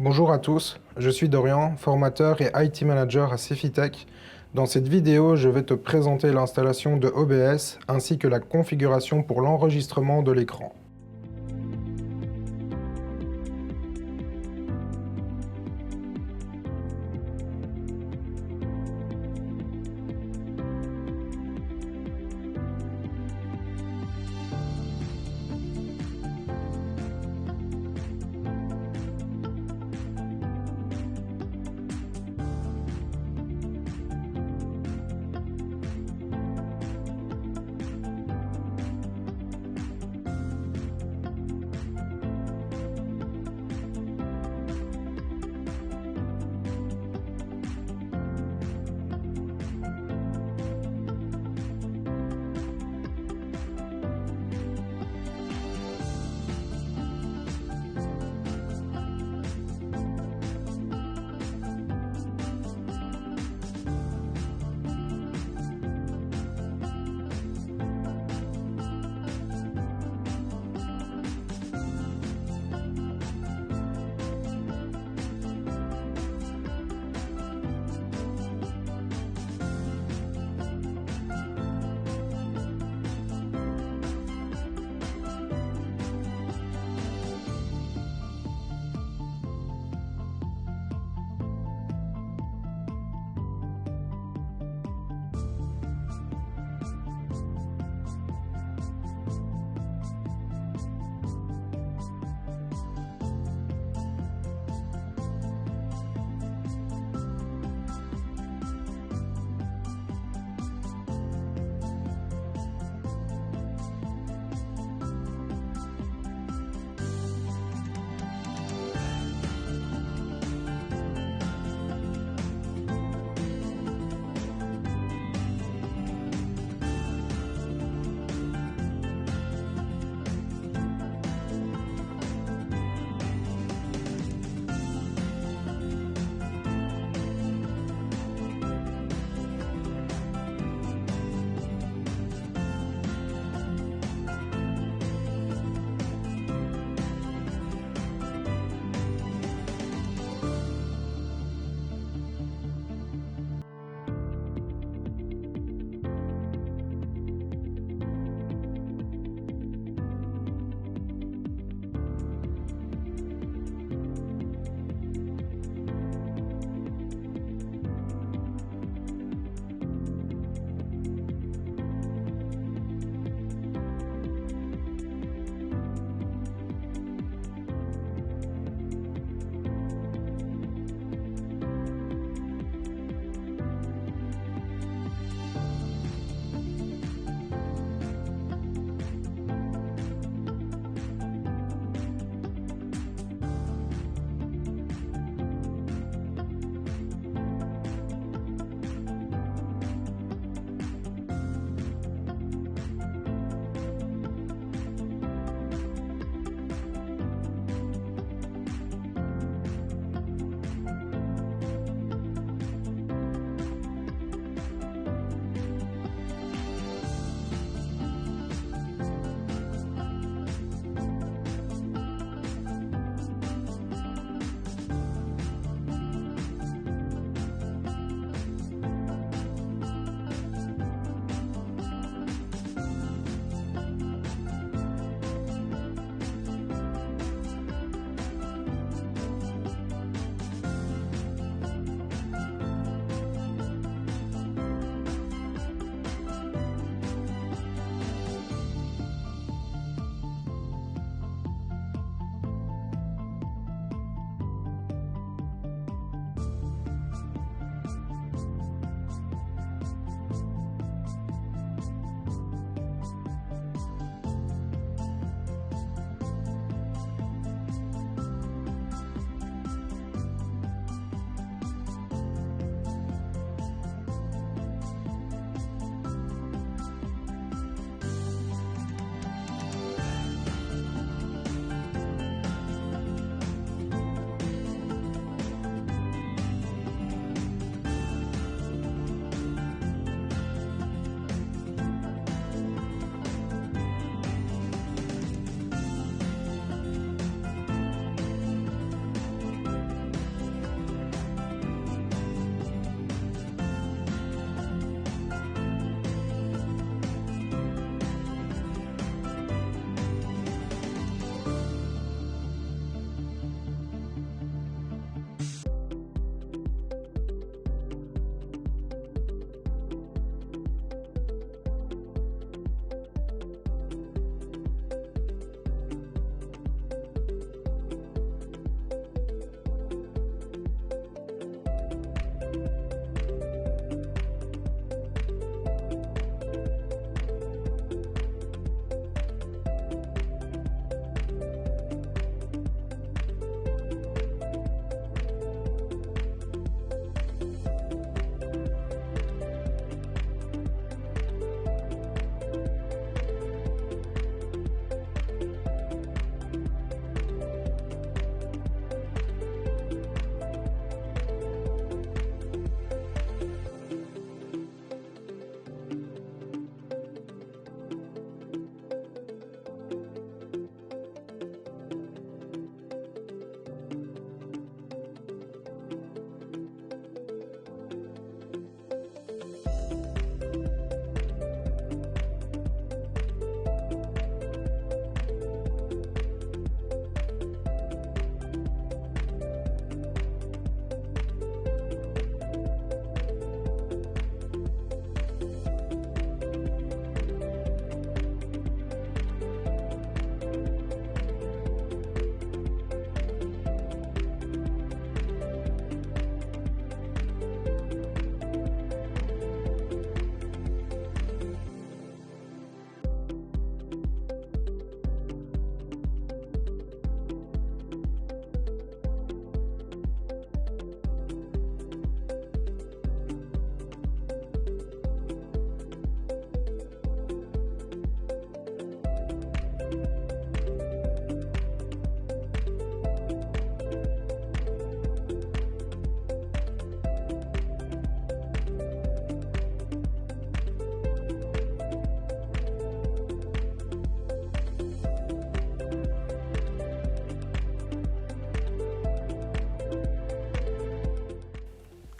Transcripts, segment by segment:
Bonjour à tous, je suis Dorian, formateur et IT manager à Cefitech. Dans cette vidéo, je vais te présenter l'installation de OBS ainsi que la configuration pour l'enregistrement de l'écran.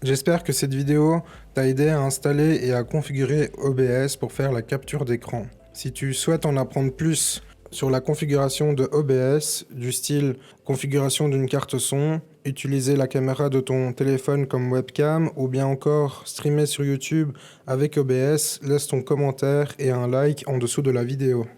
J'espère que cette vidéo t'a aidé à installer et à configurer OBS pour faire la capture d'écran. Si tu souhaites en apprendre plus sur la configuration de OBS, du style configuration d'une carte son, utiliser la caméra de ton téléphone comme webcam ou bien encore streamer sur YouTube avec OBS, laisse ton commentaire et un like en dessous de la vidéo.